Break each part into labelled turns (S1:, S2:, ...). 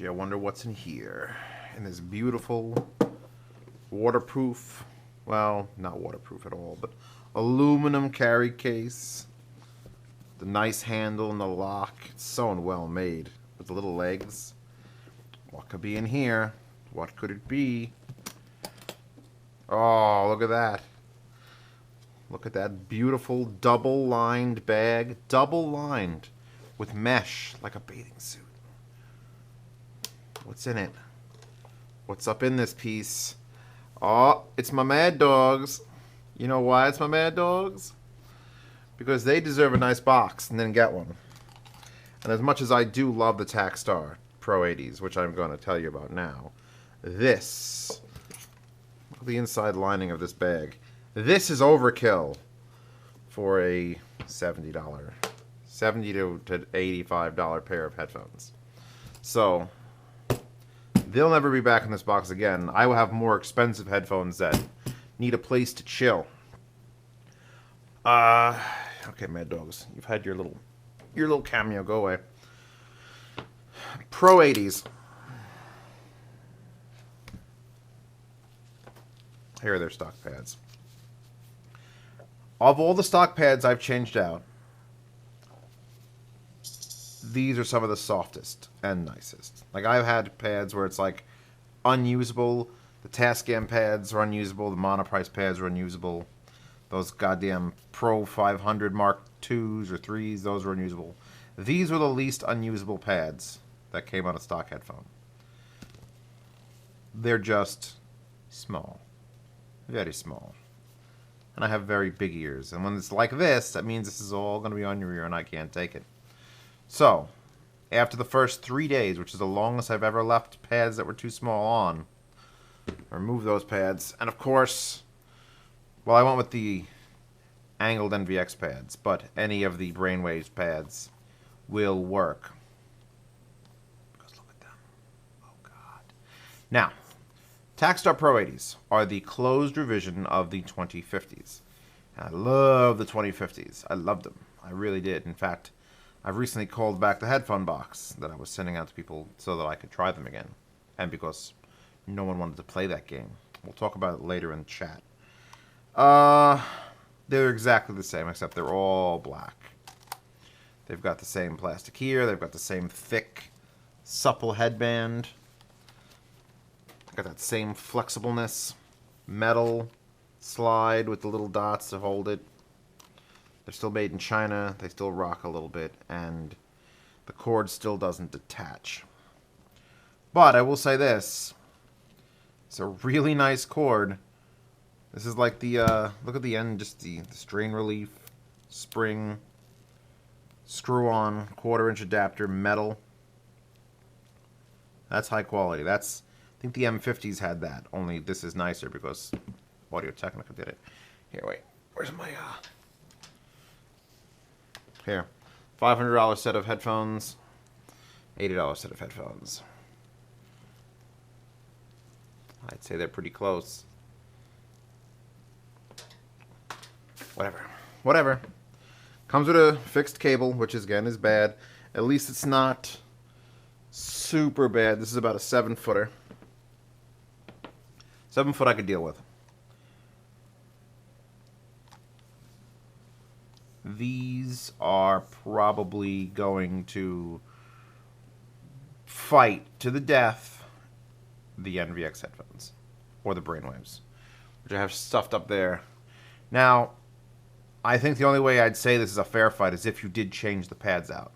S1: Gee, I wonder what's in here. In this beautiful, waterproof, well, not waterproof at all, but aluminum carry case. The nice handle and the lock. It's so well made. With the little legs. What could be in here? What could it be? Oh, look at that. Look at that beautiful double-lined bag. Double-lined. With mesh, like a bathing suit. What's in it? What's up in this piece? Oh, it's my Mad Dogs. You know why it's my Mad Dogs? Because they deserve a nice box and then get one. And as much as I do love the Takstar Pro80s, which I'm going to tell you about now, this, look at the inside lining of this bag. This is overkill for a $70 to $85 pair of headphones. So they'll never be back in this box again. I will have more expensive headphones that need a place to chill. Okay, Mad Dogs, you've had your little cameo. Go away. Pro80s. Here are their stock pads. Of all the stock pads I've changed out, these are some of the softest and nicest. Like, I've had pads where it's like unusable. The Tascam pads are unusable. The Monoprice pads are unusable. Those goddamn Pro 500 Mark IIs or 3s, those were unusable. These were the least unusable pads that came on a stock headphone. They're just small. Very small. And I have very big ears. And when it's like this, that means this is all going to be on your ear and I can't take it. So, after the first 3 days, which is the longest I've ever left pads that were too small on, I removed those pads. And of course, well, I went with the angled NVX pads, but any of the Brainwaves pads will work. Because look at them. Oh, God. Now, Takstar Pro80s are the closed revision of the 2050s. And I love the 2050s. I loved them. I really did. In fact, I've recently called back the headphone box that I was sending out to people so that I could try them again. And because no one wanted to play that game. We'll talk about it later in the chat. They're exactly the same, except they're all black. They've got the same plastic here. They've got the same thick, supple headband. Got that same flexibleness. Metal slide with the little dots to hold it. They're still made in China. They still rock a little bit. And the cord still doesn't detach. But I will say this. It's a really nice cord. This is like the, look at the end, just the strain relief, spring, screw-on, 1/4-inch adapter, metal. That's high quality. I think the M50s had that, only this is nicer because Audio-Technica did it. Here, wait, where's my, here, $500 set of headphones, $80 set of headphones. I'd say they're pretty close. Whatever. Comes with a fixed cable, which again is bad. At least it's not super bad. This is about a 7-footer. 7 foot I could deal with. These are probably going to fight to the death the NVX headphones. Or the Brainwaves, which I have stuffed up there. Now, I think the only way I'd say this is a fair fight is if you did change the pads out.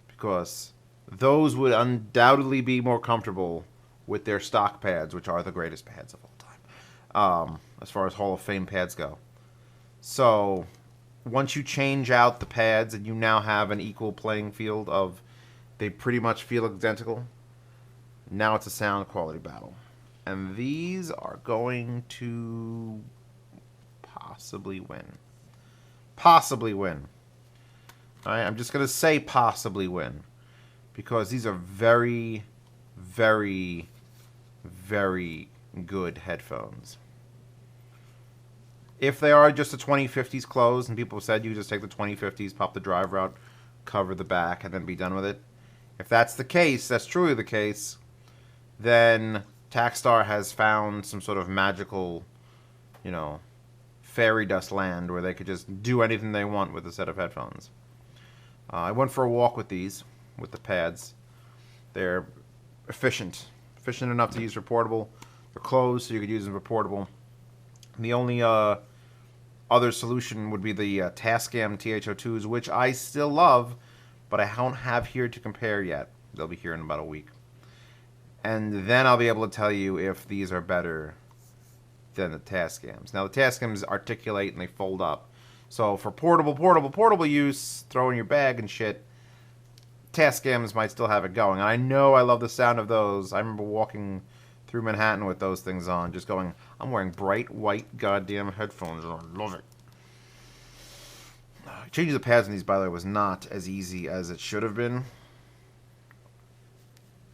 S1: Because those would undoubtedly be more comfortable with their stock pads, which are the greatest pads of all time. As far as Hall of Fame pads go. So, once you change out the pads and you now have an equal playing field of they pretty much feel identical, now it's a sound quality battle. And these are going to possibly win. Possibly win. Alright, I'm just going to say possibly win. Because these are very, very, very good headphones. If they are just the 2050s closed, and people said you just take the 2050s, pop the driver out, cover the back, and then be done with it. If that's the case, that's truly the case, then Takstar has found some sort of magical, you know, fairy dust land where they could just do anything they want with a set of headphones. I went for a walk with these, with the pads. They're efficient enough to use for portable. They're closed, so you could use them for portable. And the only other solution would be the Tascam TH02s, which I still love, but I don't have here to compare yet. They'll be here in about a week. And then I'll be able to tell you if these are better than the Tascams. Now, the Tascams articulate and they fold up. So for portable use, throw in your bag and shit, Tascams might still have it going. And I know I love the sound of those. I remember walking through Manhattan with those things on, just going, I'm wearing bright white goddamn headphones, and I love it. Changing the pads on these, by the way, was not as easy as it should have been.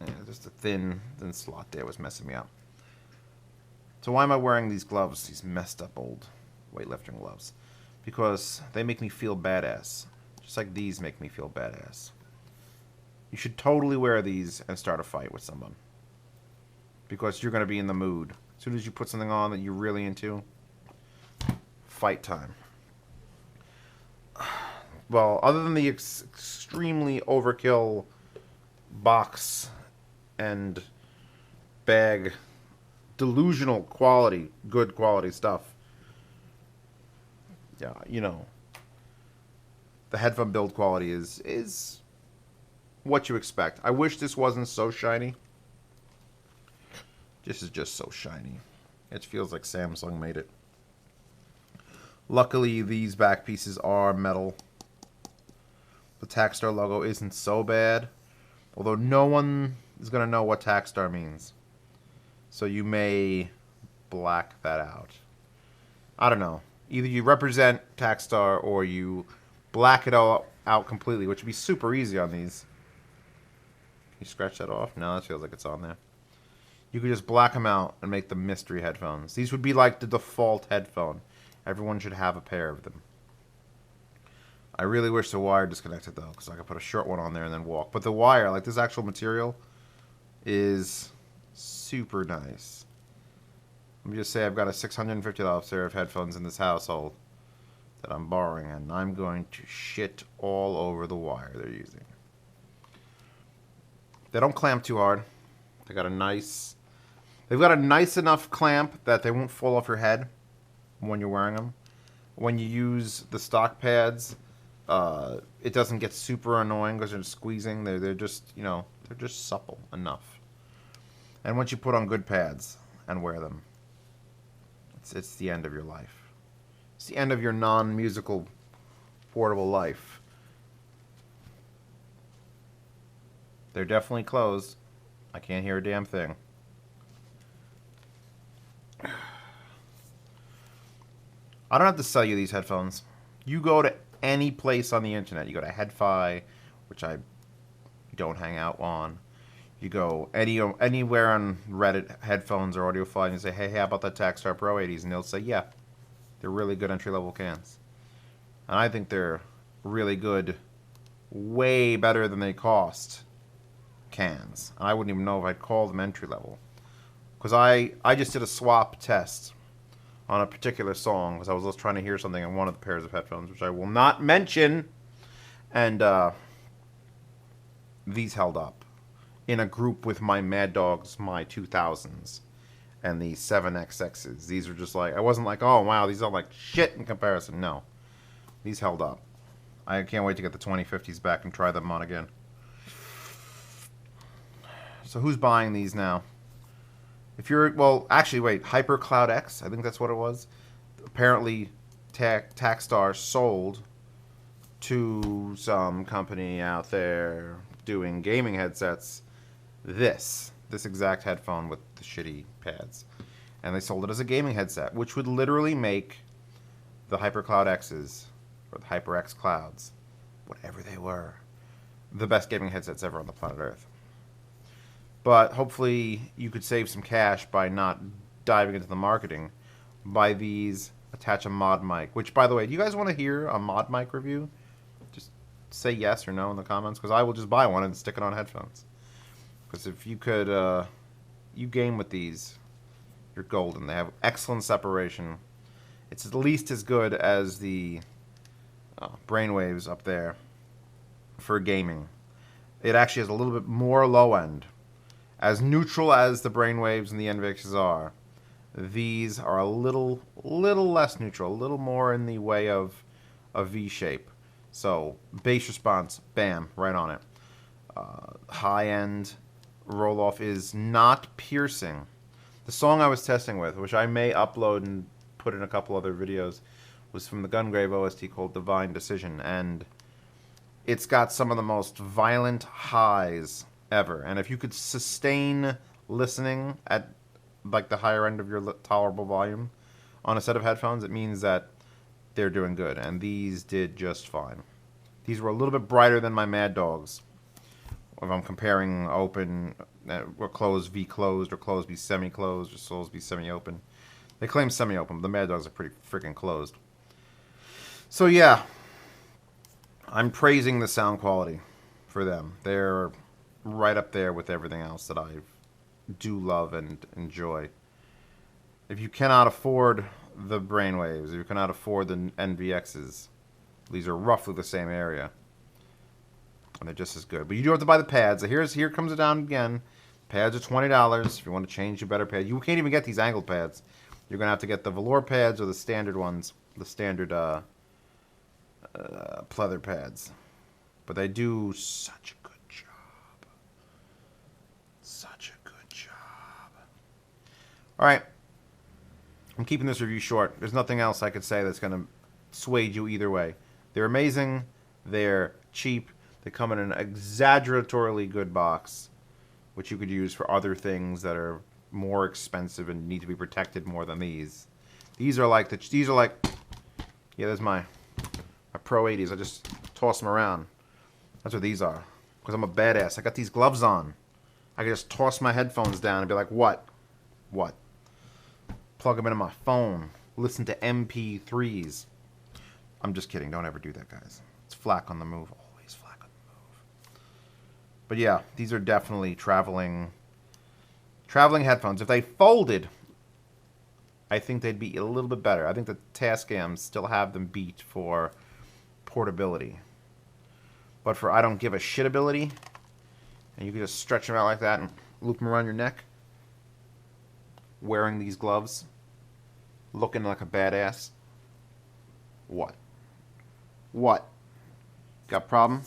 S1: Yeah, just a thin slot there was messing me up. So why am I wearing these gloves, these messed up old weightlifting gloves? Because they make me feel badass. Just like these make me feel badass. You should totally wear these and start a fight with someone. Because you're going to be in the mood. As soon as you put something on that you're really into, fight time. Well, other than the extremely overkill box and bag, delusional quality, good quality stuff, yeah, you know, the headphone build quality is what you expect. I wish this wasn't so shiny. This is just so shiny. It feels like Samsung made it. Luckily, these back pieces are metal. The Takstar logo isn't so bad, although no one is going to know what Takstar means. So you may black that out. I don't know. Either you represent Takstar or you black it all out completely, which would be super easy on these. Can you scratch that off? No, that feels like it's on there. You could just black them out and make them mystery headphones. These would be like the default headphone. Everyone should have a pair of them. I really wish the wire disconnected, though, because I could put a short one on there and then walk. But the wire, like this actual material, is super nice. Let me just say I've got a $650 pair of headphones in this household that I'm borrowing, and I'm going to shit all over the wire they're using. They don't clamp too hard. They've got a nice enough clamp that they won't fall off your head when you're wearing them. When you use the stock pads, it doesn't get super annoying because they're squeezing. They're just, you know, they're just supple enough. And once you put on good pads and wear them, it's the end of your life. It's the end of your non-musical portable life. They're definitely closed. I can't hear a damn thing. I don't have to sell you these headphones. You go to any place on the internet. You go to HeadFi, which I don't hang out on. You go anywhere on Reddit, headphones or AudioFly, and you say, hey, how about that Takstar Pro80s? And they'll say, yeah, they're really good entry-level cans. And I think they're really good, way better than they cost cans. I wouldn't even know if I'd call them entry-level. Because I just did a swap test on a particular song because I was just trying to hear something on one of the pairs of headphones, which I will not mention. And these held up in a group with my Mad Dogs, my 2000s, and the 7XXs. These were just like, I wasn't like, oh, wow, these are like shit in comparison. No. These held up. I can't wait to get the 2050s back and try them on again. So who's buying these now? If you're, well, actually, wait, HyperCloud X, I think that's what it was. Apparently, Takstar sold to some company out there doing gaming headsets this exact headphone with the shitty pads. And they sold it as a gaming headset, which would literally make the HyperCloud X's, or the HyperX Clouds, whatever they were, the best gaming headsets ever on the planet Earth. But hopefully you could save some cash by not diving into the marketing. Buy these, attach a mod mic. Which, by the way, do you guys want to hear a mod mic review? Just say yes or no in the comments, because I will just buy one and stick it on headphones. Because if you could you game with these, you're golden. They have excellent separation. It's at least as good as the brainwaves up there for gaming. It actually has a little bit more low end. As neutral as the brainwaves and the NVXs are, these are a little less neutral, a little more in the way of a V shape. So bass response, bam, right on it. High end roll off is not piercing. The song I was testing with, which I may upload and put in a couple other videos, was from the Gungrave OST called Divine Decision, and it's got some of the most violent highs ever. And if you could sustain listening at like the higher end of your tolerable volume on a set of headphones, it means that they're doing good. And these did just fine. These were a little bit brighter than my Mad Dogs. If I'm comparing open or closed v closed, or closed v semi-closed, or souls v semi-open. They claim semi-open, but the Mad Dogs are pretty freaking closed. So yeah, I'm praising the sound quality for them. They're right up there with everything else that I do love and enjoy. If you cannot afford the brainwaves, if you cannot afford the NVXs, these are roughly the same area. And they're just as good. But you do have to buy the pads. Here comes it down again. Pads are $20 if you want to change your better pads. You can't even get these angled pads. You're going to have to get the velour pads or the standard ones. The standard pleather pads. But they do such a good job. Such a good job. Alright. I'm keeping this review short. There's nothing else I could say that's going to sway you either way. They're amazing. They're cheap. They come in an exaggeratorily good box, which you could use for other things that are more expensive and need to be protected more than these. These are like yeah, there's my Pro80s. I just toss them around. That's what these are. Because I'm a badass. I got these gloves on. I can just toss my headphones down and be like, what? What? Plug them into my phone. Listen to MP3s. I'm just kidding. Don't ever do that, guys. It's flack on the move. Always flack on the move. But yeah, these are definitely traveling headphones. If they folded, I think they'd be a little bit better. I think the Tascams still have them beat for portability. But for I don't give a shit ability, and you can just stretch them out like that and loop them around your neck, wearing these gloves, looking like a badass. What? What? Got a problem?